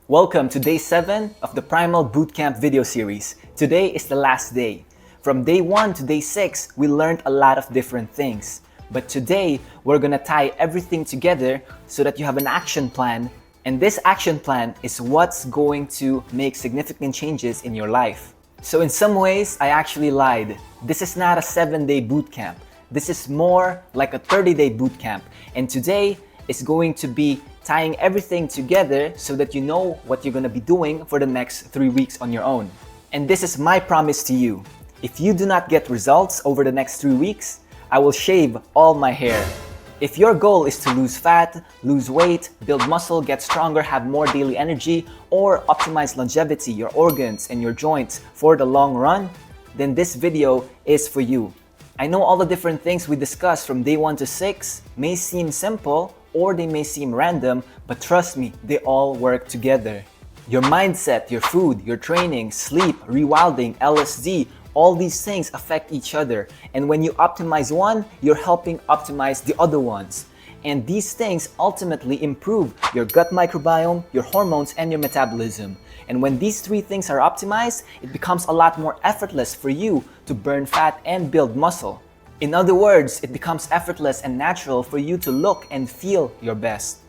Welcome to day 7 of the Primal Bootcamp video series. Today is the last day. From day 1 to day 6, we learned a lot of different things. But today, we're gonna tie everything together so that you have an action plan. And this action plan is what's going to make significant changes in your life. So in some ways, I actually lied. This is not a 7-day bootcamp. This is more like a 30-day bootcamp. And today is going to be tying everything together so that you know what you're gonna be doing for the next 3 weeks on your own. And this is my promise to you. If you do not get results over the next 3 weeks, I will shave all my hair. If your goal is to lose fat, lose weight, build muscle, get stronger, have more daily energy, or optimize longevity, your organs and your joints for the long run, then this video is for you. I know all the different things we discussed from day 1 to 6 may seem simple or they may seem random, but trust me, they all work together. Your mindset, your food, your training, sleep, rewilding, LSD, all these things affect each other. And when you optimize one, you're helping optimize the other ones. And these things ultimately improve your gut microbiome, your hormones, and your metabolism. And when these 3 things are optimized, it becomes a lot more effortless for you to burn fat and build muscle. In other words, it becomes effortless and natural for you to look and feel your best.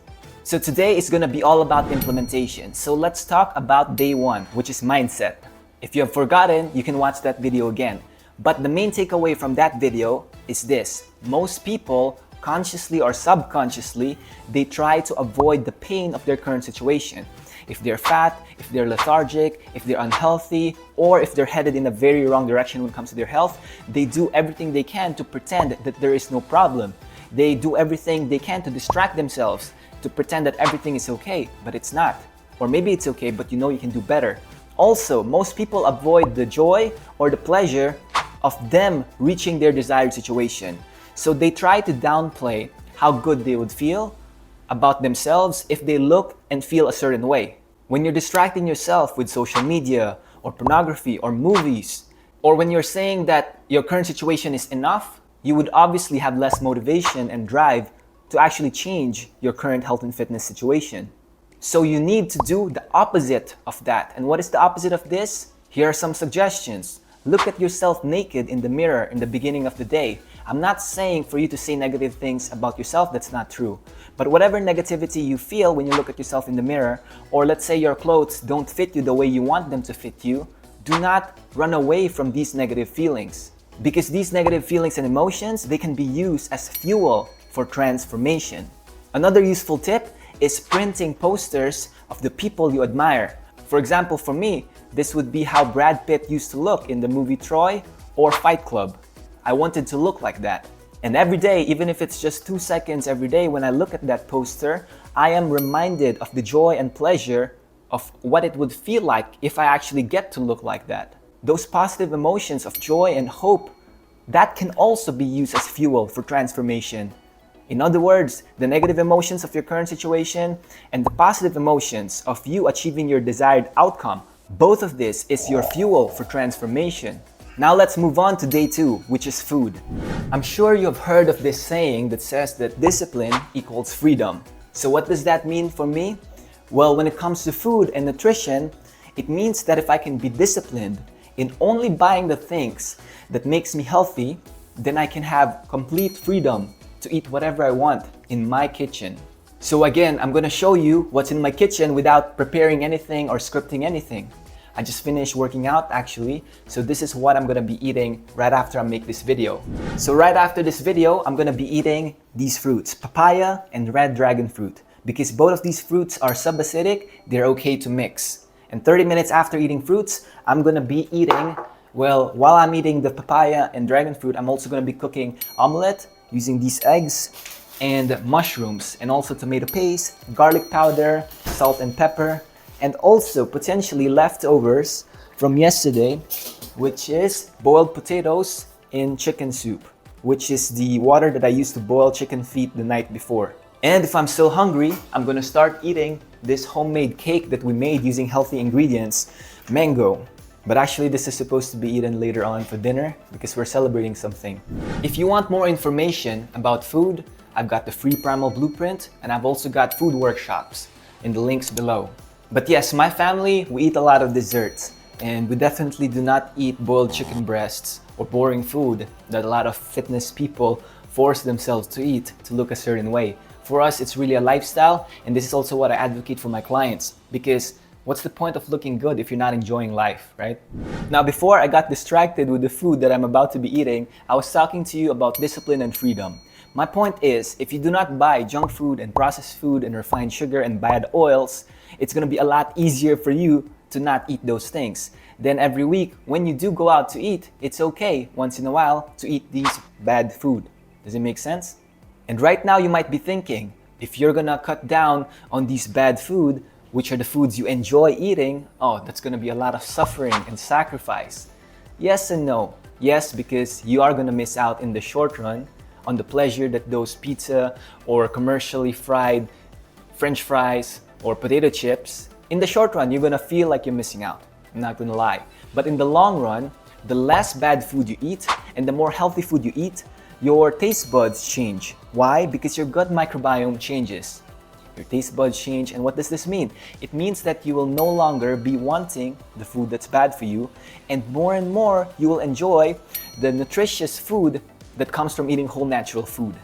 So today is going to be all about implementation. So let's talk about day 1, which is mindset. If you have forgotten, you can watch that video again. But the main takeaway from that video is this. Most people, consciously or subconsciously, they try to avoid the pain of their current situation. If they're fat, if they're lethargic, if they're unhealthy, or if they're headed in a very wrong direction when it comes to their health, they do everything they can to pretend that there is no problem. They do everything they can to distract themselves, to pretend that everything is okay, but it's not. Or maybe it's okay, but you know you can do better. Also, most people avoid the joy or the pleasure of them reaching their desired situation. So they try to downplay how good they would feel about themselves if they look and feel a certain way. When you're distracting yourself with social media or pornography or movies, or when you're saying that your current situation is enough, you would obviously have less motivation and drive to actually change your current health and fitness situation. So you need to do the opposite of that. And what is the opposite of this? Here are some suggestions. Look at yourself naked in the mirror in the beginning of the day. I'm not saying for you to say negative things about yourself, that's not true. But whatever negativity you feel when you look at yourself in the mirror, or let's say your clothes don't fit you the way you want them to fit you, do not run away from these negative feelings. Because these negative feelings and emotions, they can be used as fuel for transformation. Another useful tip is printing posters of the people you admire. For example, for me, this would be how Brad Pitt used to look in the movie Troy or Fight Club. I wanted to look like that. And every day, even if it's just 2 seconds every day, when I look at that poster, I am reminded of the joy and pleasure of what it would feel like if I actually get to look like that. Those positive emotions of joy and hope, that can also be used as fuel for transformation. In other words, the negative emotions of your current situation and the positive emotions of you achieving your desired outcome, both of this is your fuel for transformation. Now let's move on to day 2, which is food. I'm sure you have heard of this saying that says that discipline equals freedom. So what does that mean for me? Well, when it comes to food and nutrition, it means that if I can be disciplined in only buying the things that makes me healthy, then I can have complete freedom to eat whatever I want in my kitchen. So again, I'm gonna show you what's in my kitchen without preparing anything or scripting anything. I just finished working out actually, so this is what I'm gonna be eating right after I make this video. So right after this video, I'm gonna be eating these fruits, papaya and red dragon fruit. Because both of these fruits are subacidic, they're okay to mix. And 30 minutes after eating fruits, I'm gonna be eating, well, while I'm eating the papaya and dragon fruit, I'm also gonna be cooking omelette using these eggs and mushrooms, and also tomato paste, garlic powder, salt and pepper, and also potentially leftovers from yesterday, which is boiled potatoes in chicken soup, which is the water that I used to boil chicken feet the night before. And if I'm still hungry, I'm gonna start eating this homemade cake that we made using healthy ingredients, mango. But actually this is supposed to be eaten later on for dinner because we're celebrating something. If you want more information about food, I've got the free Primal Blueprint, and I've also got food workshops in the links below. But yes, my family, we eat a lot of desserts, and we definitely do not eat boiled chicken breasts or boring food that a lot of fitness people force themselves to eat to look a certain way. For us, it's really a lifestyle, and this is also what I advocate for my clients, because what's the point of looking good if you're not enjoying life, right? Now, before I got distracted with the food that I'm about to be eating, I was talking to you about discipline and freedom. My point is, if you do not buy junk food and processed food and refined sugar and bad oils, it's gonna be a lot easier for you to not eat those things. Then every week, when you do go out to eat, it's okay once in a while to eat these bad food. Does it make sense? And right now you might be thinking, if you're gonna cut down on these bad food, which are the foods you enjoy eating, oh, that's gonna be a lot of suffering and sacrifice. Yes and no. Yes, because you are gonna miss out in the short run on the pleasure that those pizza or commercially fried French fries or potato chips, in the short run, you're gonna feel like you're missing out. I'm not gonna lie. But in the long run, the less bad food you eat and the more healthy food you eat, your taste buds change. Why? Because your gut microbiome changes. Your taste buds change, and what does this mean? It means that you will no longer be wanting the food that's bad for you, and more you will enjoy the nutritious food that comes from eating whole natural food.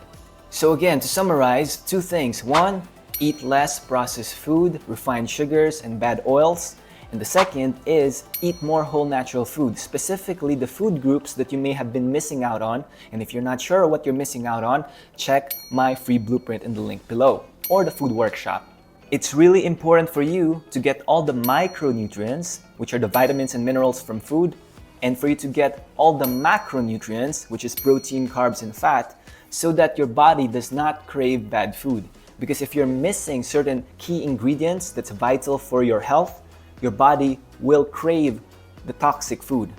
So again, to summarize, two things. One, eat less processed food, refined sugars, and bad oils. And the second is eat more whole natural food, specifically the food groups that you may have been missing out on. And if you're not sure what you're missing out on, check my free blueprint in the link below or the food workshop. It's really important for you to get all the micronutrients, which are the vitamins and minerals from food, and for you to get all the macronutrients, which is protein, carbs, and fat, so that your body does not crave bad food. Because if you're missing certain key ingredients that's vital for your health, your body will crave the toxic food.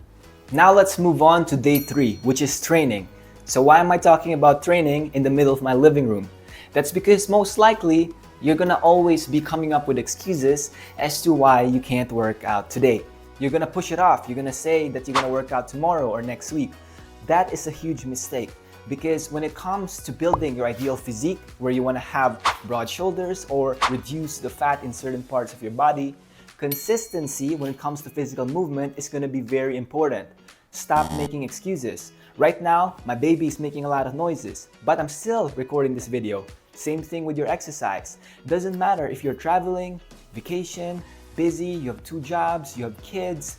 Now let's move on to day 3, which is training. So why am I talking about training in the middle of my living room? That's because most likely you're gonna always be coming up with excuses as to why you can't work out today. You're gonna push it off. You're gonna say that you're gonna work out tomorrow or next week. That is a huge mistake, because when it comes to building your ideal physique, where you wanna have broad shoulders or reduce the fat in certain parts of your body, consistency when it comes to physical movement is going to be very important. Stop making excuses. Right now, my baby is making a lot of noises, but I'm still recording this video. Same thing with your exercise. Doesn't matter if you're traveling, vacation, busy, you have 2 jobs, you have kids,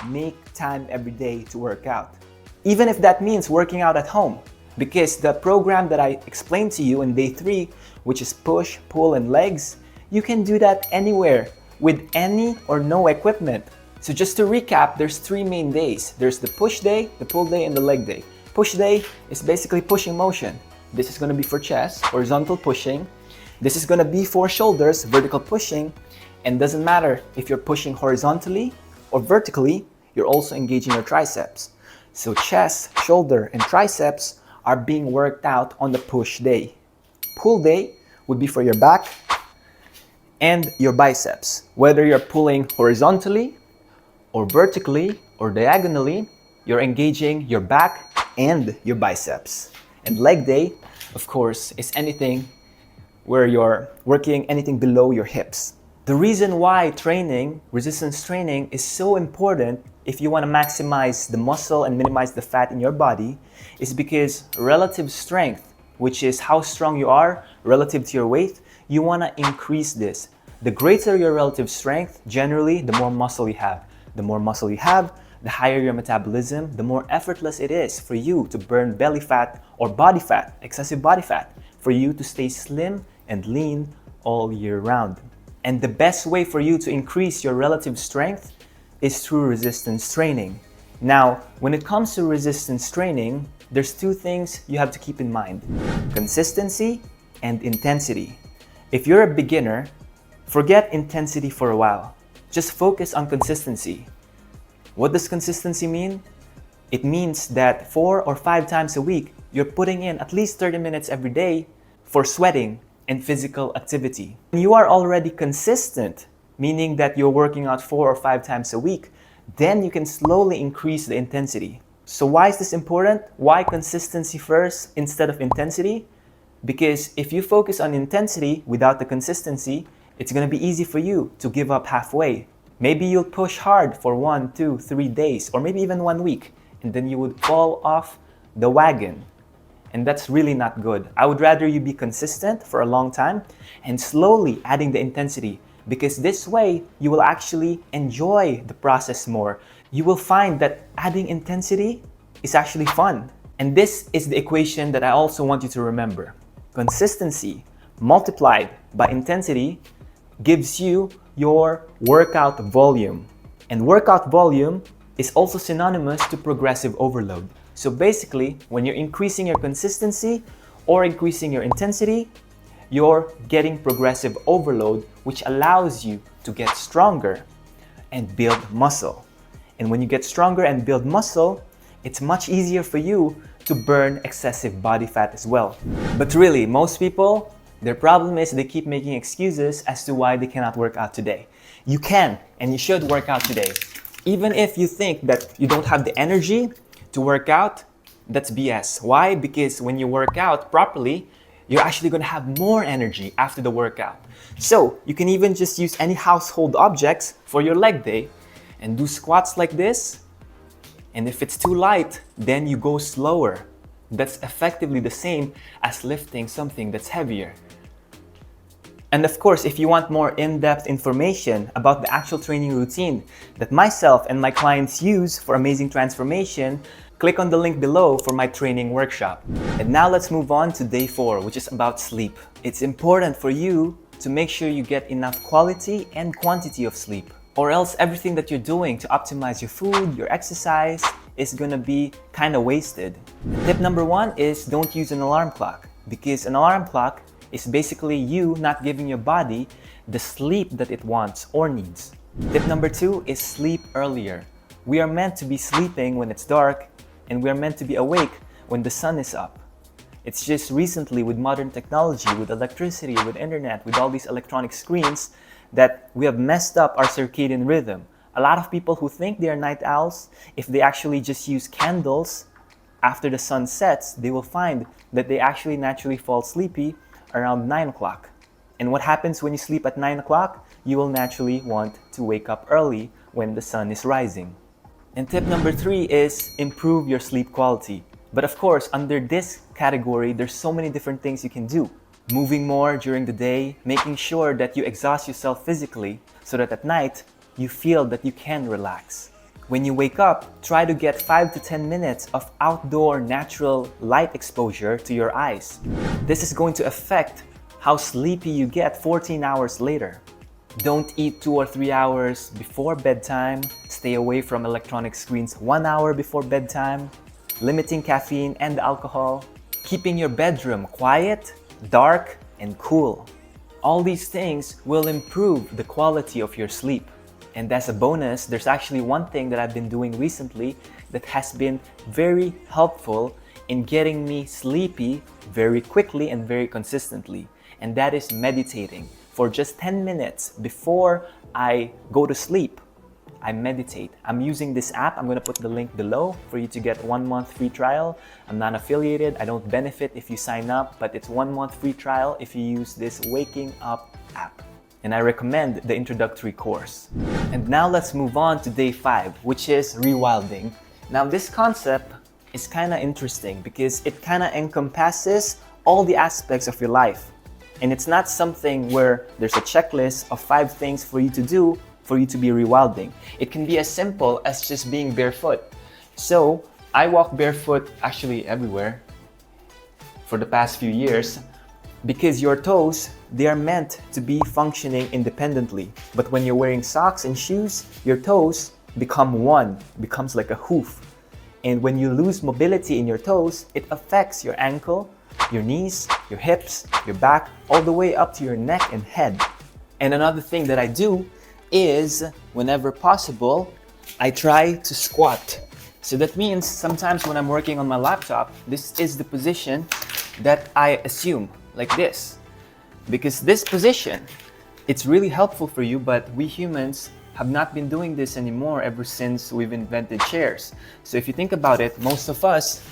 make time every day to work out. Even if that means working out at home, because the program that I explained to you in day 3, which is push, pull, and legs, you can do that anywhere, with any or no equipment. So just to recap, there's 3 main days. There's the push day, the pull day, and the leg day. Push day is basically pushing motion. This is gonna be for chest, horizontal pushing. This is gonna be for shoulders, vertical pushing. And doesn't matter if you're pushing horizontally or vertically, you're also engaging your triceps. So chest, shoulder, and triceps are being worked out on the push day. Pull day would be for your back and your biceps. Whether you're pulling horizontally or vertically or diagonally, you're engaging your back and your biceps. And leg day, of course, is anything where you're working anything below your hips. The reason why training, resistance training, is so important if you want to maximize the muscle and minimize the fat in your body is because relative strength, which is how strong you are relative to your weight, you want to increase this. The greater your relative strength, generally, the more muscle you have. The more muscle you have, the higher your metabolism, the more effortless it is for you to burn belly fat or body fat, excessive body fat, for you to stay slim and lean all year round. And the best way for you to increase your relative strength is through resistance training. Now, when it comes to resistance training, there's 2 things you have to keep in mind: consistency and intensity. If you're a beginner, forget intensity for a while. Just focus on consistency. What does consistency mean? It means that 4 or 5 times a week, you're putting in at least 30 minutes every day for sweating and physical activity. When you are already consistent, meaning that you're working out 4 or 5 times a week, then you can slowly increase the intensity. So why is this important? Why consistency first instead of intensity? Because if you focus on intensity without the consistency, It's gonna be easy for you to give up halfway. Maybe you'll push hard for 1, 2, 3 days, or maybe even 1 week, and then you would fall off the wagon. And that's really not good. I would rather you be consistent for a long time and slowly adding the intensity, because this way you will actually enjoy the process more. You will find that adding intensity is actually fun. And this is the equation that I also want you to remember. Consistency multiplied by intensity gives you your workout volume. And workout volume is also synonymous to progressive overload. So basically, when you're increasing your consistency or increasing your intensity, you're getting progressive overload, which allows you to get stronger and build muscle. And when you get stronger and build muscle, it's much easier for you to burn excessive body fat as well. But really, most people, their problem is they keep making excuses as to why they cannot work out today. You can and you should work out today. Even if you think that you don't have the energy to work out, that's BS. Why? Because when you work out properly, you're actually going to have more energy after the workout. So you can even just use any household objects for your leg day and do squats like this. And if it's too light, then you go slower. That's effectively the same as lifting something that's heavier. And of course, if you want more in-depth information about the actual training routine that myself and my clients use for amazing transformation, click on the link below for my training workshop. And now let's move on to day 4, which is about sleep. It's important for you to make sure you get enough quality and quantity of sleep, or else everything that you're doing to optimize your food, your exercise, is gonna be kind of wasted. Tip number 1 is don't use an alarm clock, because an alarm clock is basically you not giving your body the sleep that it wants or needs. Tip number 2 is sleep earlier. We are meant to be sleeping when it's dark, and we are meant to be awake when the sun is up. It's just recently with modern technology, with electricity, with internet, with all these electronic screens, that we have messed up our circadian rhythm. A lot of people who think they are night owls, if they actually just use candles after the sun sets, they will find that they actually naturally fall sleepy around 9 o'clock. And what happens when you sleep at 9 o'clock? You will naturally want to wake up early when the sun is rising. And tip number 3 is improve your sleep quality. But of course, under this category, there's so many different things you can do. Moving more during the day, making sure that you exhaust yourself physically so that at night, you feel that you can relax. When you wake up, try to get 5 to 10 minutes of outdoor natural light exposure to your eyes. This is going to affect how sleepy you get 14 hours later. Don't eat 2 or 3 hours before bedtime. Stay away from electronic screens 1 hour before bedtime. Limiting caffeine and alcohol. Keeping your bedroom quiet, dark, and cool. All these things will improve the quality of your sleep. And as a bonus, there's actually one thing that I've been doing recently that has been very helpful in getting me sleepy very quickly and very consistently. And that is meditating. For just 10 minutes before I go to sleep, I meditate. I'm using this app. I'm going to put the link below for you to get 1 month free trial. I'm not affiliated. I don't benefit if you sign up, but it's 1 month free trial if you use this Waking Up app. And I recommend the introductory course. And now let's move on to day 5, which is rewilding. Now this concept is kind of interesting because it kind of encompasses all the aspects of your life. And it's not something where there's a checklist of 5 things for you to do for you to be rewilding. It can be as simple as just being barefoot. So I walk barefoot actually everywhere for the past few years because your toes, they are meant to be functioning independently. But when you're wearing socks and shoes, your toes become one, becomes like a hoof. And when you lose mobility in your toes, it affects your ankle, your knees, your hips, your back, all the way up to your neck and head. And another thing that I do is, whenever possible, I try to squat. So that means sometimes when I'm working on my laptop, this is the position that I assume, like this. Because this position, it's really helpful for you, but we humans have not been doing this anymore ever since we've invented chairs. So if you think about it, most of us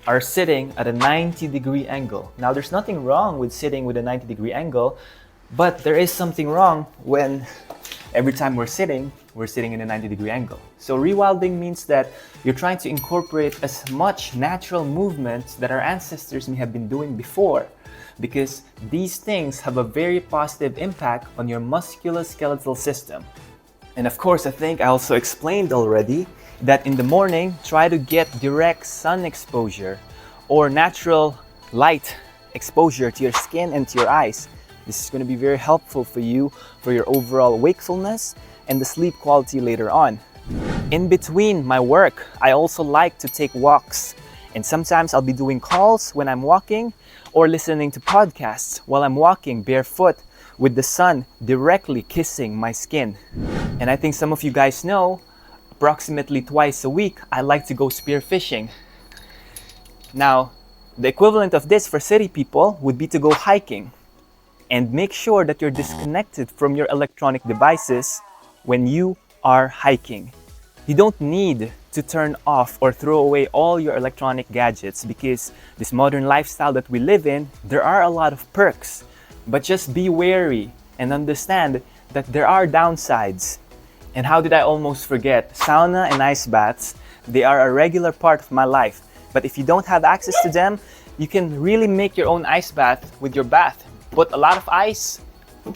are sitting at a 90-degree angle. Now, there's nothing wrong with sitting with a 90-degree angle, But there is something wrong when every time we're sitting in a 90-degree angle. So rewilding means that you're trying to incorporate as much natural movements that our ancestors may have been doing before, because these things have a very positive impact on your musculoskeletal system. And of course, I think I also explained already that in the morning, try to get direct sun exposure or natural light exposure to your skin and to your eyes. This is going to be very helpful for you for your overall wakefulness and the sleep quality later on. In between my work, I also like to take walks. And sometimes I'll be doing calls when I'm walking or listening to podcasts while I'm walking barefoot with the sun directly kissing my skin. And I think some of you guys know, approximately twice a week, I like to go spearfishing. Now, the equivalent of this for city people would be to go hiking. And make sure that you're disconnected from your electronic devices when you are hiking. You don't need to turn off or throw away all your electronic gadgets, because this modern lifestyle that we live in, there are a lot of perks. But just be wary and understand that there are downsides. And how did I almost forget? Sauna and ice baths, they are a regular part of my life. But if you don't have access to them, you can really make your own ice bath with your bath. Put a lot of ice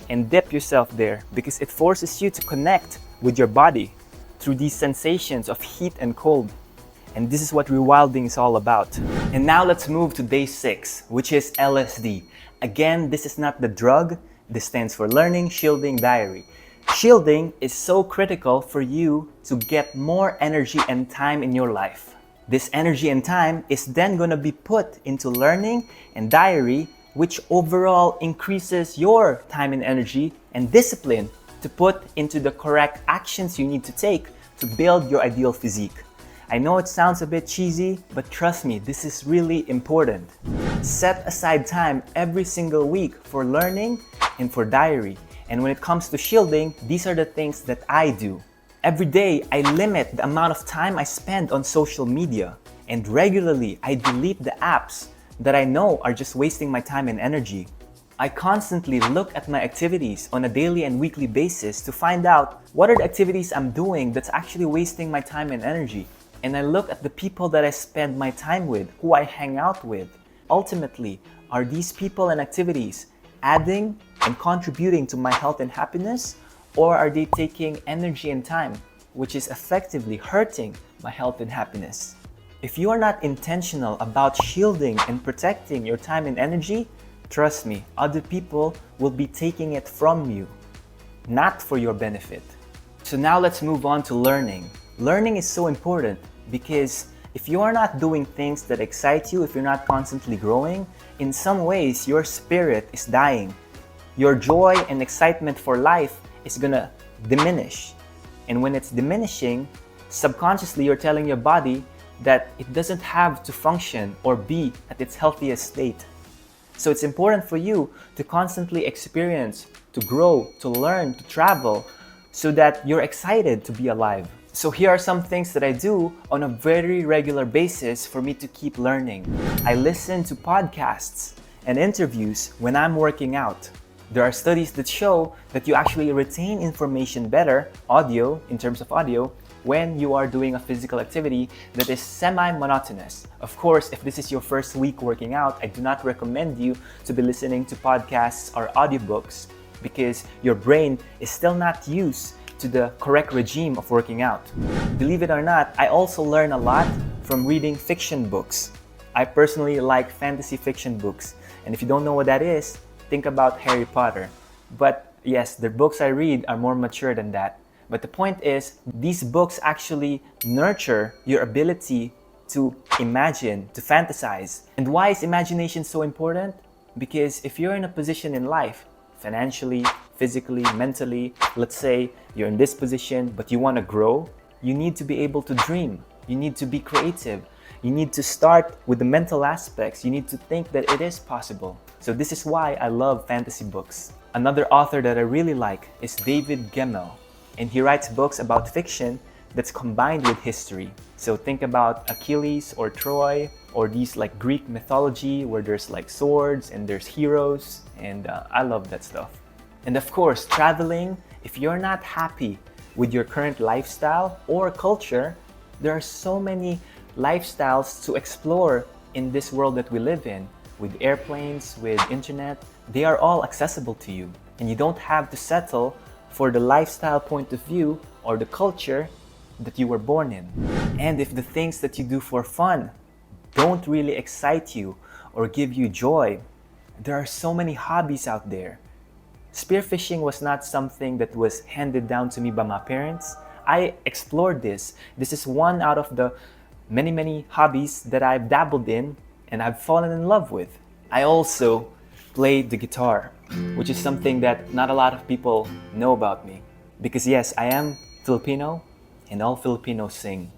and dip yourself there, because it forces you to connect with your body through these sensations of heat and cold. And this is what rewilding is all about. And now let's move to day 6, which is LSD. Again, this is not the drug. This stands for Learning, Shielding, Diary. Shielding is so critical for you to get more energy and time in your life. This energy and time is then going to be put into learning and diary, which overall increases your time and energy and discipline to put into the correct actions you need to take to build your ideal physique. I know it sounds a bit cheesy, but trust me, this is really important. Set aside time every single week for learning and for diary. And when it comes to shielding, these are the things that I do. Every day, I limit the amount of time I spend on social media, and regularly I delete the apps that I know are just wasting my time and energy. I constantly look at my activities on a daily and weekly basis to find out what are the activities I'm doing that's actually wasting my time and energy. And I look at the people that I spend my time with, who I hang out with. Ultimately, are these people and activities adding and contributing to my health and happiness, or are they taking energy and time, which is effectively hurting my health and happiness? If you are not intentional about shielding and protecting your time and energy, trust me, other people will be taking it from you, not for your benefit. So now let's move on to learning. Learning is so important because if you are not doing things that excite you, if you're not constantly growing, in some ways your spirit is dying. Your joy and excitement for life is gonna diminish. And when it's diminishing, subconsciously you're telling your body that it doesn't have to function or be at its healthiest state. So it's important for you to constantly experience, to grow, to learn, to travel, so that you're excited to be alive. So here are some things that I do on a very regular basis for me to keep learning. I listen to podcasts and interviews when I'm working out. There are studies that show that you actually retain information better, audio, in terms of audio, when you are doing a physical activity that is semi-monotonous. Of course, if this is your first week working out, I do not recommend you to be listening to podcasts or audiobooks because your brain is still not used to the correct regime of working out. Believe it or not, I also learn a lot from reading fiction books. I personally like fantasy fiction books, and if you don't know what that is, think about Harry Potter. But yes, the books I read are more mature than that. But the point is, these books actually nurture your ability to imagine, to fantasize. And why is imagination so important? Because if you're in a position in life, financially, physically, mentally, let's say you're in this position, but you want to grow, you need to be able to dream. You need to be creative. You need to start with the mental aspects. You need to think that it is possible. So this is why I love fantasy books. Another author that I really like is David Gemmell. And he writes books about fiction that's combined with history. So think about Achilles or Troy, or these like Greek mythology where there's like swords and there's heroes, and I love that stuff. And of course, traveling, if you're not happy with your current lifestyle or culture, there are so many lifestyles to explore in this world that we live in. With airplanes, with internet, they are all accessible to you. And you don't have to settle for the lifestyle point of view or the culture that you were born in. And if the things that you do for fun don't really excite you or give you joy, there are so many hobbies out there. Spearfishing was not something that was handed down to me by my parents. I explored this. This is one out of the many hobbies that I've dabbled in and I've fallen in love with. I also played the guitar, which is something that not a lot of people know about me. Because yes, I am Filipino and all Filipinos sing.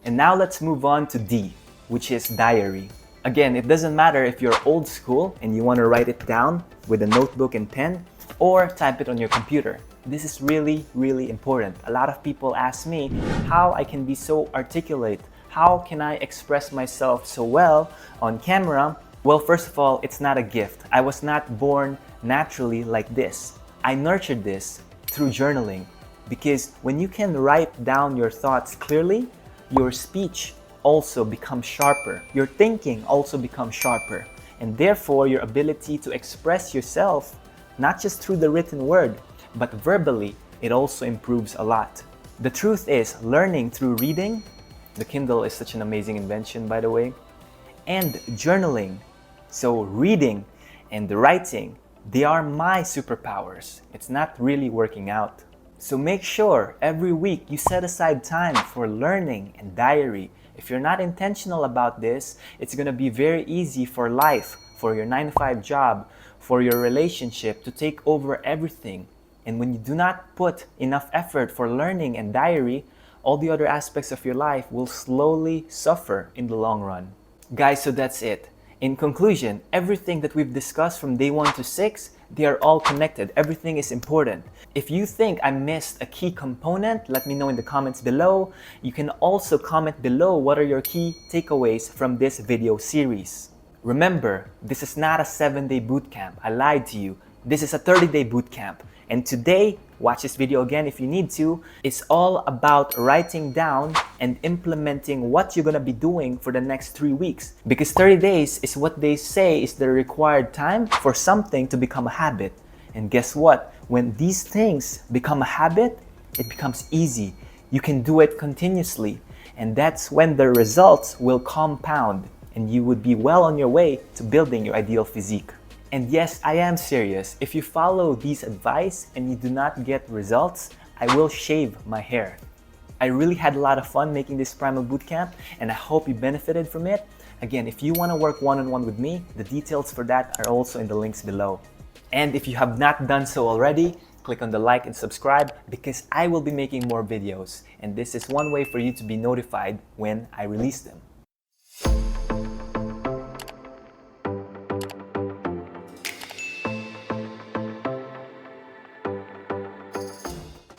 And now let's move on to D, which is diary. Again, it doesn't matter if you're old school and you want to write it down with a notebook and pen or type it on your computer. This is really important. A lot of people ask me how I can be so articulate. How can I express myself so well on camera? Well, first of all, it's not a gift. I was not born naturally like this. I nurtured this through journaling because when you can write down your thoughts clearly, your speech also becomes sharper. Your thinking also becomes sharper. And therefore, your ability to express yourself, not just through the written word, but verbally, it also improves a lot. The truth is, learning through reading, the Kindle is such an amazing invention, by the way, and journaling. So reading and writing, they are my superpowers. It's not really working out. So make sure every week you set aside time for learning and diary. If you're not intentional about this, it's gonna be very easy for life, for your 9-to-5 job, for your relationship to take over everything. And when you do not put enough effort for learning and diary, all the other aspects of your life will slowly suffer in the long run. Guys, so that's it. In conclusion, everything that we've discussed from day 1 to 6, they are all connected. Everything is important. If you think I missed a key component, let me know in the comments below. You can also comment below what are your key takeaways from this video series. Remember, this is not a 7-day bootcamp. I lied to you. This is a 30-day bootcamp. And today, watch this video again if you need to, it's all about writing down and implementing what you're gonna be doing for the next 3 weeks. Because 30 days is what they say is the required time for something to become a habit. And guess what? When these things become a habit, it becomes easy. You can do it continuously. And that's when the results will compound and you would be well on your way to building your ideal physique. And yes, I am serious. If you follow these advice and you do not get results, I will shave my hair. I really had a lot of fun making this Primal Bootcamp and I hope you benefited from it. Again, if you want to work one-on-one with me, the details for that are also in the links below. And if you have not done so already, click on the like and subscribe because I will be making more videos. And this is one way for you to be notified when I release them.